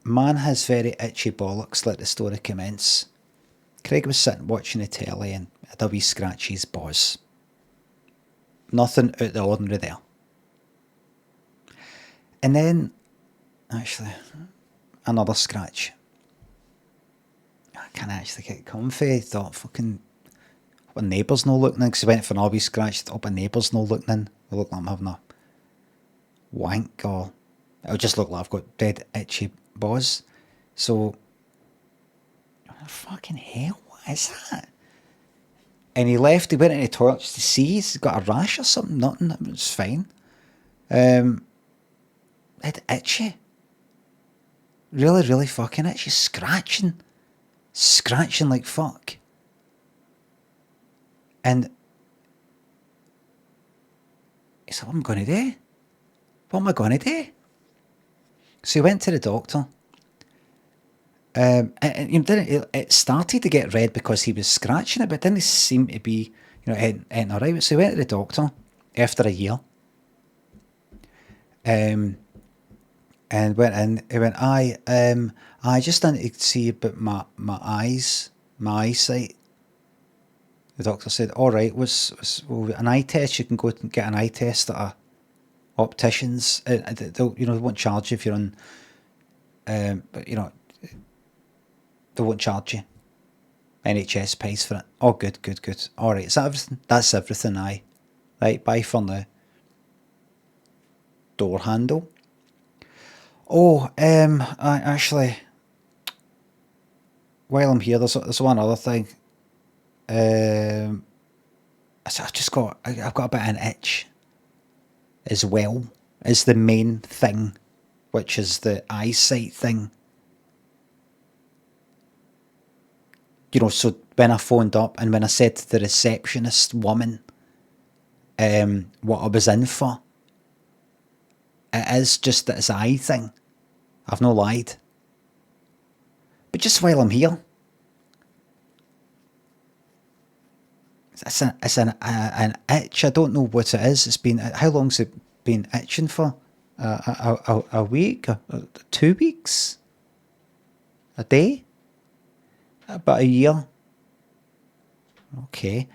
Man has very itchy bollocks, let the story commence. Craig was sitting watching the telly and had a wee scratchy his boss. Nothing out of the ordinary there. And then, actually, another scratch. I can't actually get comfy. I thought, fucking, my neighbour's no looking in, because he went for an wee scratch. Thought, my neighbour's no looking in. It look like I'm having a wank, or it'll just look like I've got dead itchy balls. So, fucking hell, what is that? And he left, he went into the toilet just to see, he's got a rash or something, nothing, it was fine. It itchy. Really, really fucking itchy, scratching like fuck. And he said, what am I going to do? What am I going to do? So he went to the doctor. And it started to get red because he was scratching it, but it didn't seem to be, anything alright. So he went to the doctor after a year. And went in. He went, I just need to see about my eyesight. The doctor said, all right, was an eye test? You can go and get an eye test at a opticians. They won't charge you if you're on, but they won't charge you. NHS pays for it. Oh, good. All right, is that everything? That's everything. Aye, right. Bye for now. Door handle. Oh, I actually, while I'm here, there's one other thing. I've got a bit of an itch as well as the main thing, which is the eyesight thing. So when I phoned up and when I said to the receptionist woman what I was in for, it is just this eye thing. I've no lied. But just while I'm here, it's an itch. I don't know what it is. It's been, how long's it been itching for? A week? 2 weeks? A day? About a year? Okay.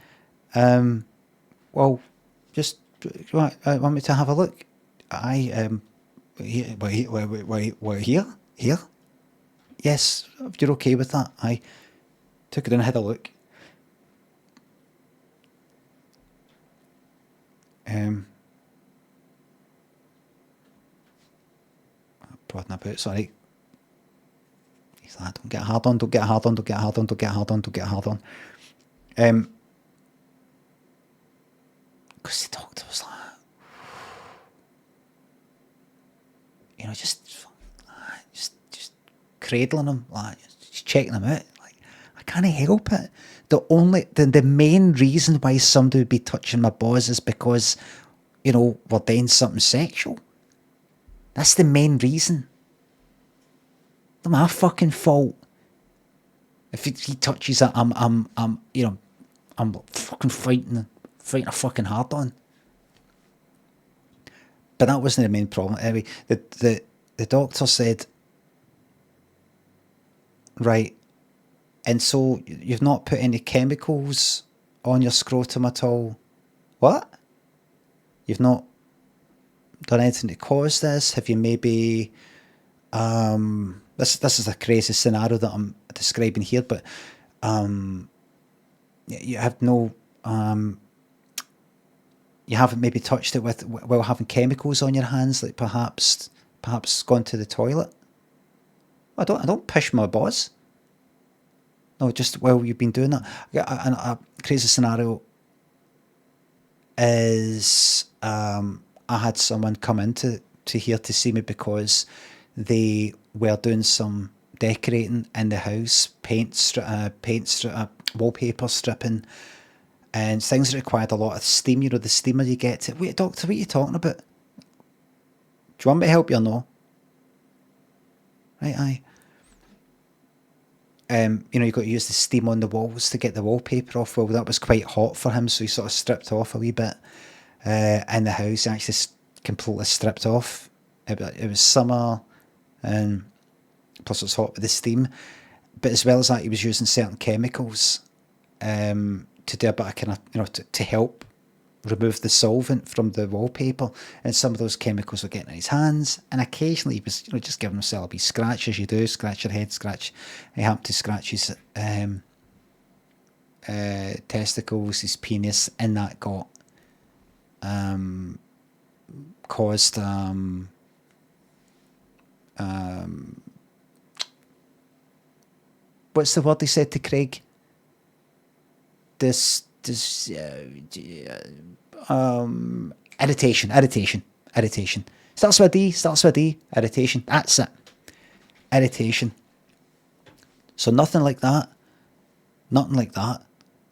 Well, just want me to have a look? We're here? Here? Yes, if you're okay with that. I took it in and had a look. Prodding about, sorry. He's like, don't get hard on. Because the doctor was like, just cradling him, like, just checking him out. Like, I can't help it. The main reason why somebody would be touching my balls is because, we're doing something sexual. That's the main reason. Not my fucking fault. If he touches it, I'm fucking fighting a fucking hard on. But that wasn't the main problem. Anyway, the doctor said, right, and so you've not put any chemicals on your scrotum at all? What? You've not done anything to cause this? Have you maybe, this is a crazy scenario that I'm describing here, but you have no, you haven't maybe touched it while having chemicals on your hands, like perhaps gone to the toilet? I don't push my balls. No, just while you've been doing that. A crazy scenario is I had someone come into here to see me because they were doing some decorating in the house, wallpaper stripping, and things that required a lot of steam. The steamer you get to. Wait, doctor, what are you talking about? Do you want me to help you or no? Right, aye. You got to use the steam on the walls to get the wallpaper off. Well, that was quite hot for him, so he sort of stripped off a wee bit in the house. He actually completely stripped off. It was summer, and plus it's hot with the steam. But as well as that, he was using certain chemicals to do a bit of kind of, to help remove the solvent from the wallpaper, and some of those chemicals were getting in his hands, and occasionally he was, just giving himself a wee scratch, as you do, scratch your head, scratch. He happened to scratch his testicles, his penis, and that got caused what's the word he said to Craig? This irritation. Starts with a D, irritation. That's it. Irritation. So nothing like that.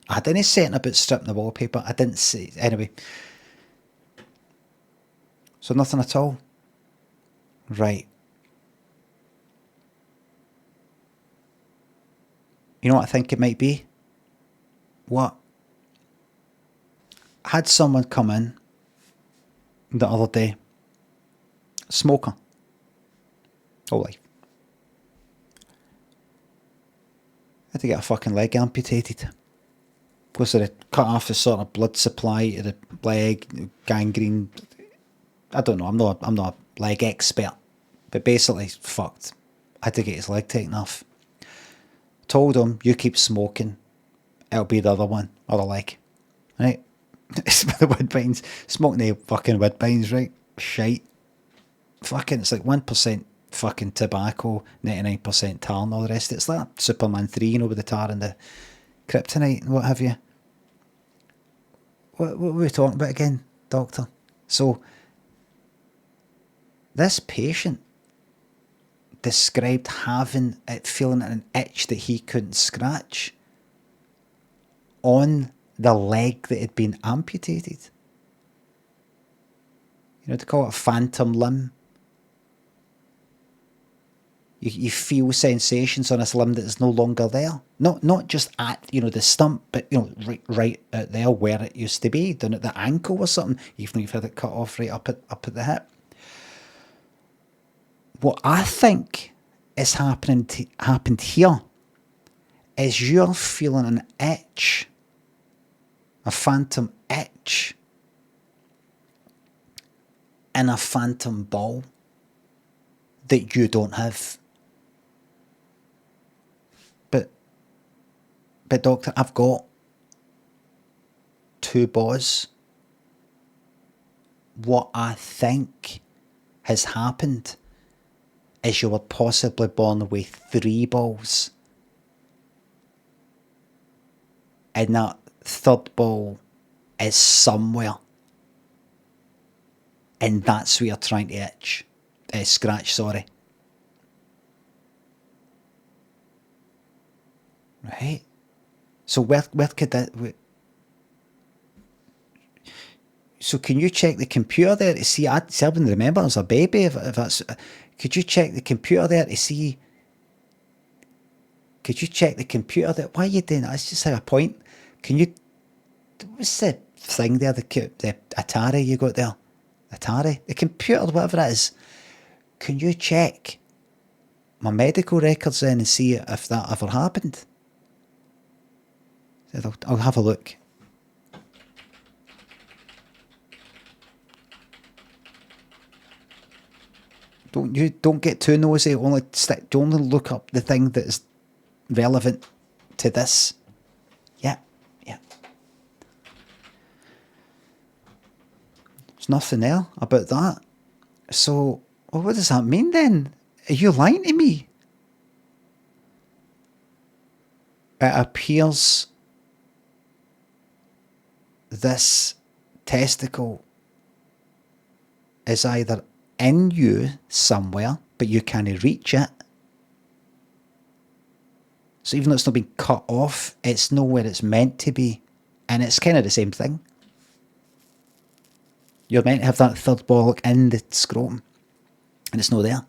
I didn't say anything about stripping the wallpaper. I didn't say, anyway. So nothing at all. Right. You know what I think it might be? What? I had someone come in the other day. Smoker. Whole life. Had to get a fucking leg amputated. Because they cut off the sort of blood supply to the leg, gangrene. I don't know, I'm not a leg expert. But basically, fucked. I had to get his leg taken off. Told him, you keep smoking, it'll be the other leg. Right? It's the Woodbines. Smoking the fucking Woodbines, right? Shite. Fucking, it's like 1% fucking tobacco, 99% tar and all the rest. It's like Superman 3, with the tar and the kryptonite and what have you. What were we talking about again, doctor? So, this patient described feeling an itch that he couldn't scratch on the leg that had been amputated. They call it a phantom limb. You feel sensations on this limb that is no longer there. Not just at, the stump, but, right out there where it used to be, down at the ankle or something, even though you've had it cut off right up at the hip. What I think is happened here is you're feeling an itch, a phantom itch, in a phantom ball that you don't have. But doctor, I've got 2 balls. What I think has happened is you were possibly born with 3 balls. And that 3rd ball is somewhere. And that's where you're trying to scratch, sorry. Right? So where could that... So can you check the computer there to see... I wouldn't remember as a baby if that's... Could you check the computer there to see... Could you check the computer there? Why are you doing that? It's just a point. Can you... What's the thing there? The Atari you got there? Atari? The computer, whatever it is. Can you check my medical records then and see if that ever happened? I'll have a look. Don't get too nosy. Only look up the thing that is relevant to this. Yeah. There's nothing there about that. So, what does that mean then? Are you lying to me? It appears this testicle is either in you somewhere, but you can't reach it. So even though it's not been cut off, it's not where it's meant to be. And it's kind of the same thing. You're meant to have that 3rd ball in the scrotum, and it's not there.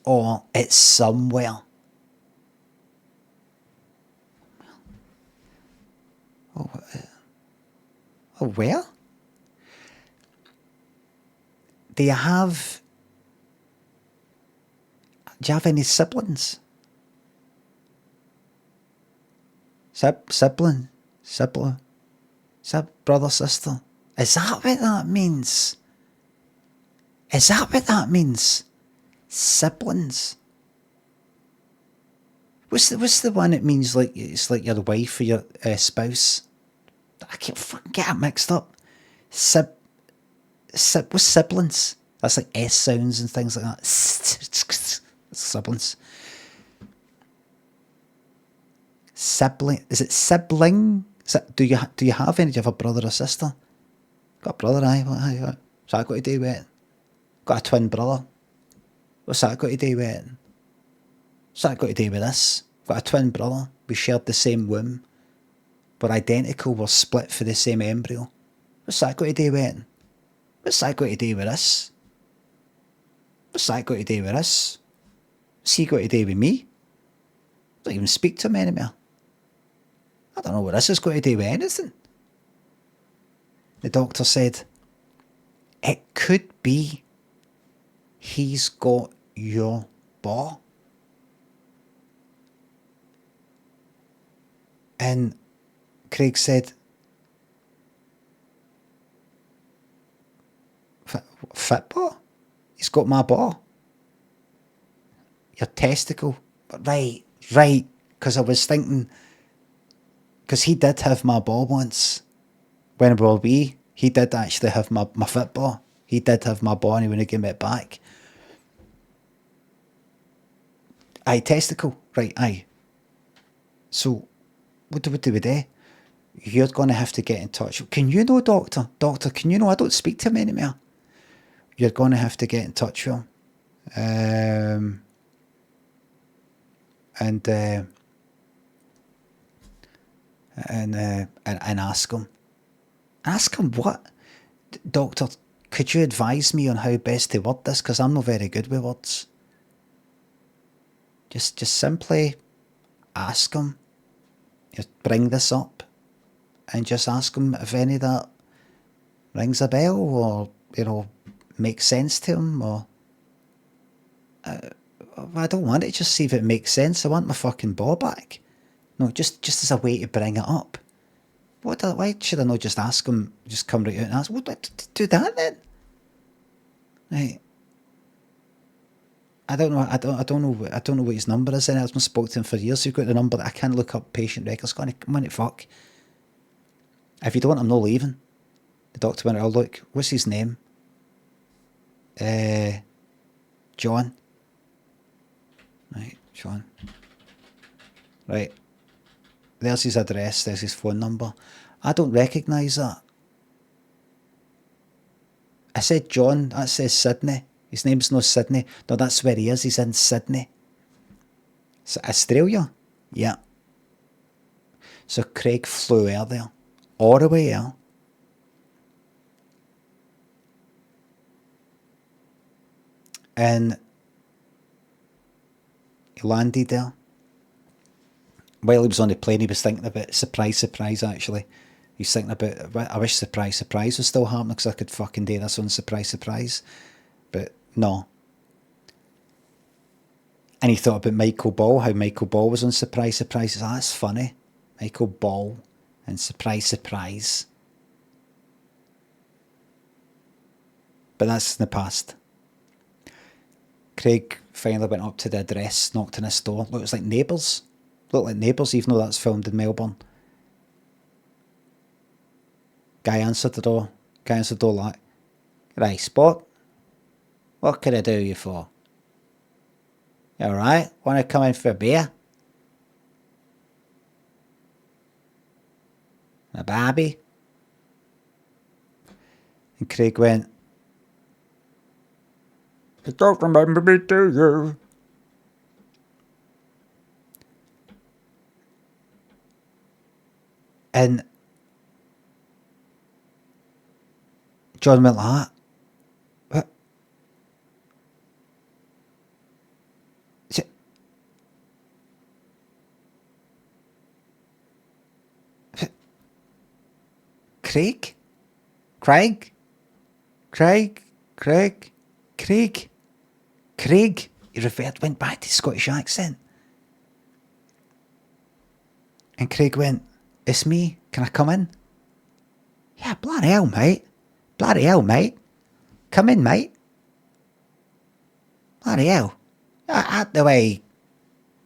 Or it's somewhere. Oh, where? Do you have... Do you have any siblings? Sibling? Brother, sister? Is that what that means? Is that what that means? Siblings? What's the one that means like it's like your wife or your spouse? I can't fucking get it mixed up. What's siblings? That's like S sounds and things like that. Siblings. Sibling. Is it sibling? Do you have any? Do you have a brother or sister? Got a brother, aye. What's that got to do with it? Got a twin brother. What's that got to do with it? What's that got to do with this? Got a twin brother. We shared the same womb. We're identical. We're split for the same embryo. What's that got to do with it? What's that got to do with this? What's that got to do with this? What's he got to do with me? I don't even speak to him anymore. I don't know what this has got to do with anything. The doctor said, it could be he's got your ball. And Craig said, football? He's got my ball. Your testicle. Right. Because I was thinking, because he did have my ball once. When we were wee, he did actually have my football. He did have my ball and he wouldn't give me it back. Aye, testicle. Right, aye. So, what do we do? You're going to have to get in touch. Can you know, doctor? Doctor, can you know? I don't speak to him anymore. You're going to have to get in touch with him. And ask him. Ask him what? Doctor, could you advise me on how best to word this? Because I'm not very good with words. Just simply ask him. Just bring this up. And just ask him if any of that rings a bell or, makes sense to him or... I don't want it. Just see if it makes sense. I want my fucking ball back. No, just as a way to bring it up. Why should I not just ask him? Just come right out and ask. Do that then? Right. I don't know. I don't know what his number is. And I haven't spoken to him for years. So you've got the number that I can't look up patient records. Come on, fuck. If you don't, I'm not leaving. The doctor went, oh look, what's his name? John. Right, John. Right. There's his address, there's his phone number. I don't recognise that. I said John, that says Sydney. His name's not Sydney. No, that's where he is, he's in Sydney. So Australia? Yeah. So Craig flew out there. All the way out. And he landed there. While he was on the plane, he was thinking about surprise, actually. He was thinking about, I wish surprise was still happening because I could fucking do this on surprise. But no. And he thought about Michael Ball, how Michael Ball was on surprise. He said, that's funny. Michael Ball and surprise. But that's in the past. Craig finally went up to the address, knocked on his door. Look, it was like Neighbours. Looked like Neighbours, even though that's filmed in Melbourne. Guy answered the door. Like, right, Spot. What can I do you for? You alright? Want to come in for a beer? A Barbie? And Craig went, I don't remember me, do you? And John went like that. What? Craig? Craig? went back to Scottish accent. And Craig went, "It's me, can I come in?" "Yeah, bloody hell, mate. Bloody hell, mate. Come in, mate. Bloody hell. Out the way,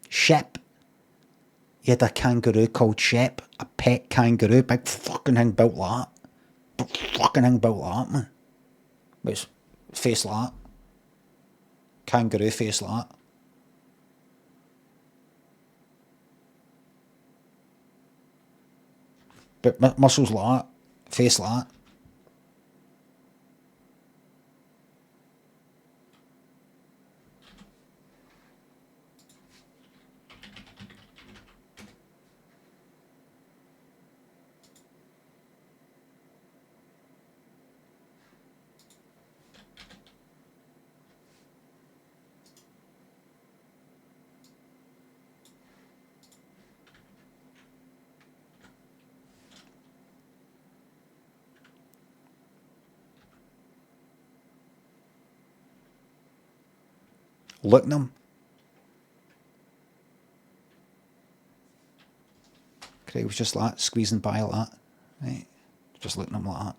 Shep." He had a kangaroo called Shep, a pet kangaroo, big fucking thing built like that. Big fucking thing built like that, man. With his face like that. Kangaroo face like that. But muscles like that. Face like that. Looking at him. Craig was just like that, squeezing by like that. Right? Just looking at him like that.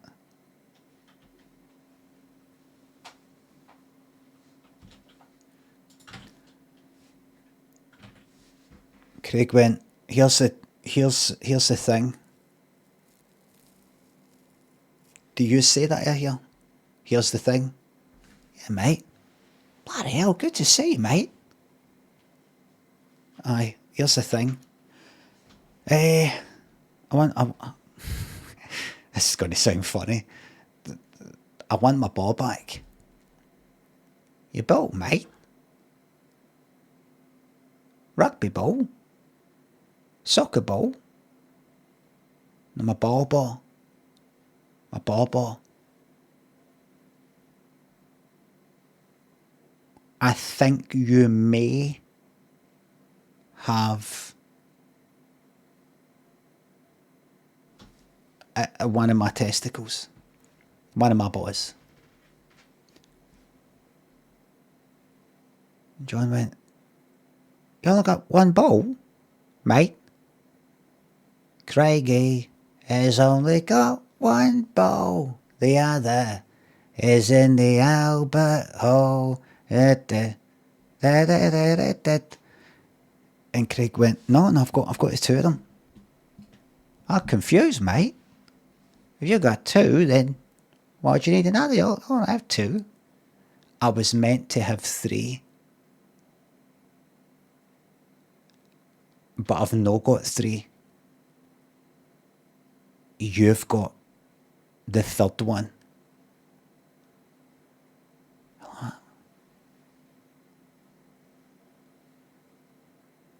Craig went, here's the thing. Do you say that here? Here's the thing. Yeah, mate. Bloody hell, good to see you, mate. Aye, here's the thing. I this is going to sound funny. I want my ball back. Your ball, mate? Rugby ball? Soccer ball? No, my ball. My ball. I think you may have one of my testicles. One of my boys. John went, "You only got one ball, mate? Craigie has only got one ball. The other is in the Albert Hall." And Craig went, no, I've got the two of them. "I'm confused, mate. If you got two, then why do you need another? I don't have two. I was meant to have three. But I've not got three. You've got the third one."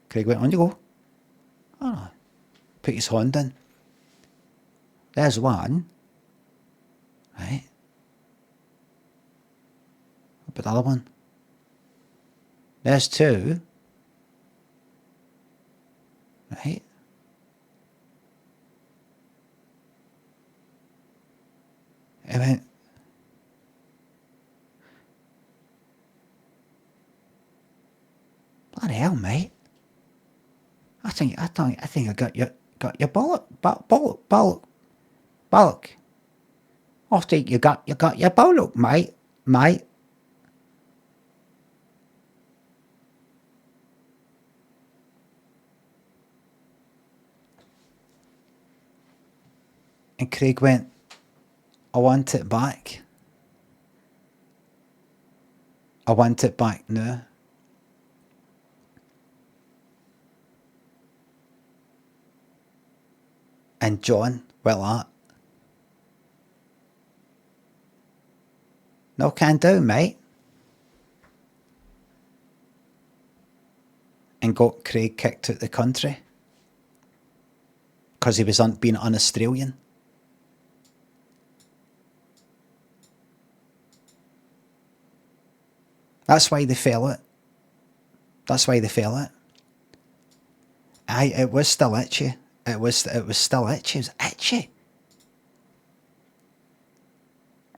Craig went, "On you go." Oh, put his hand in. There's one. Right. What about the other one? There's two. Right. I went, bloody hell, mate. I think I got your bollock. I think you got your bollock, mate. And Craig went, "I want it back. I want it back now." And John, well, that. "No can do, mate." And got Craig kicked out the country. Because he was being un-Australian. That's why they fell it. Aye, it was still itchy. It was still itchy. It was itchy.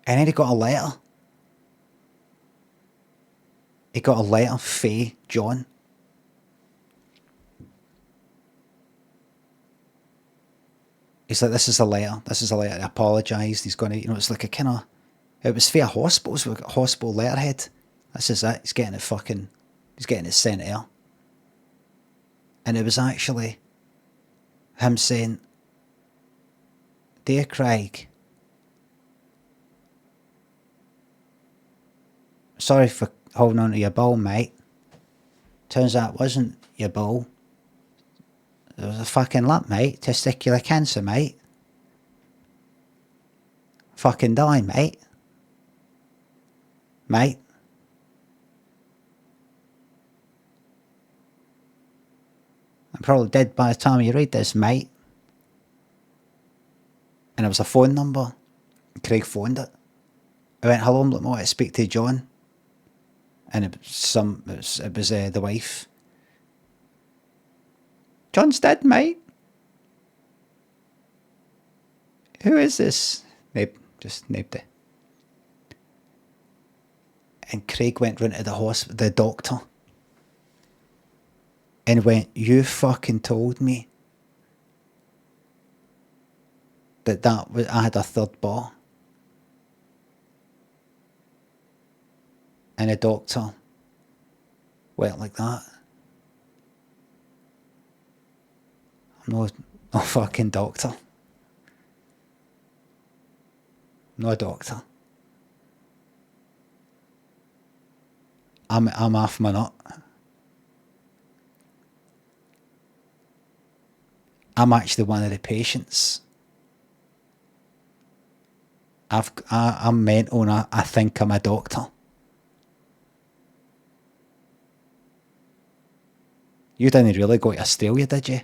And then he got a letter. he got a letter, Faye, John. He's like, this is a letter. This is a letter. He apologised. He's going to, it's like a kind of, it was for a hospital. It was like a hospital letterhead. This is it. He's getting it sent here. And it was actually him saying, Dear Craig, sorry for holding on to your ball, mate. Turns out it wasn't your ball. It was a fucking lump, mate. Testicular cancer, mate. Fucking die, mate. Mate. I'm probably dead by the time you read this, mate. And it was a phone number. Craig phoned it. I went, hello, I'm looking to speak to John. And it was the wife. John's dead, mate. Who is this? Just named it. And Craig went round to the doctor. And went, you fucking told me that I had a third bar. And the doctor went like that. I'm no fucking doctor. No doctor. I'm off my nut. I'm actually one of the patients. I'm mental and I think I'm a doctor. You didn't really go to Australia, did you?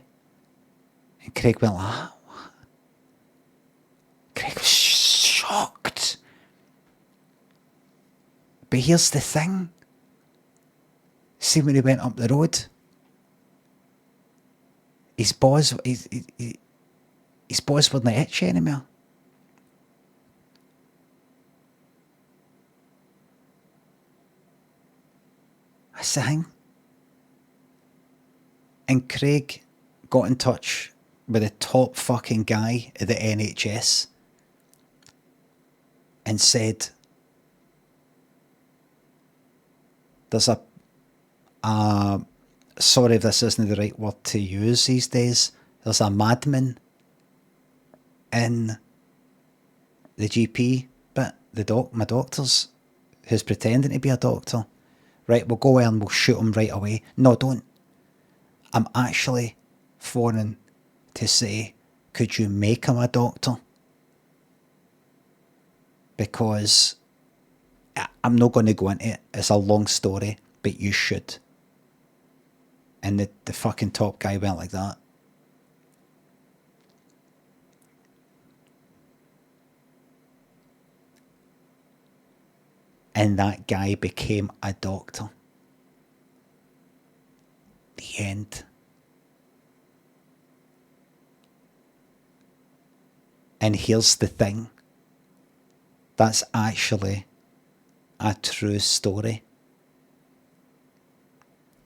And Craig went like, what? Craig was shocked. But here's the thing. See, when he went up the road, his boys weren't itchy anymore. That's the thing. And Craig got in touch with the top fucking guy at the NHS and said, there's sorry if this isn't the right word to use these days, there's a madman in the GP bit, my doctors, who's pretending to be a doctor. Right, we'll go in and we'll shoot him right away. No, don't. I'm actually phoning to say, could you make him a doctor? Because I'm not going to go into it. It's a long story, but you should. And the fucking top guy went like that. And that guy became a doctor. The end. And here's the thing. That's actually a true story.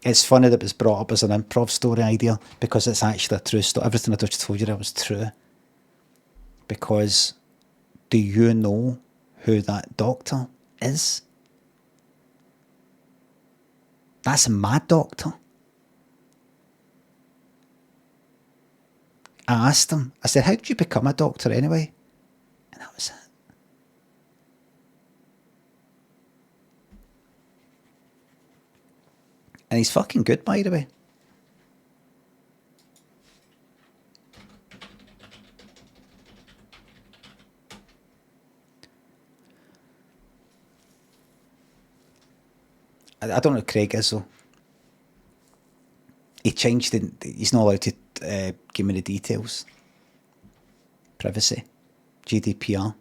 It's funny that it was brought up as an improv story idea because it's actually a true story. Everything I just told you there was true. Because do you know who that doctor is? That's my doctor. I asked him, I said, how did you become a doctor anyway? And that was it. And he's fucking good, by the way. I don't know if Craig is though. He changed it. He's not allowed to give me the details. Privacy. GDPR.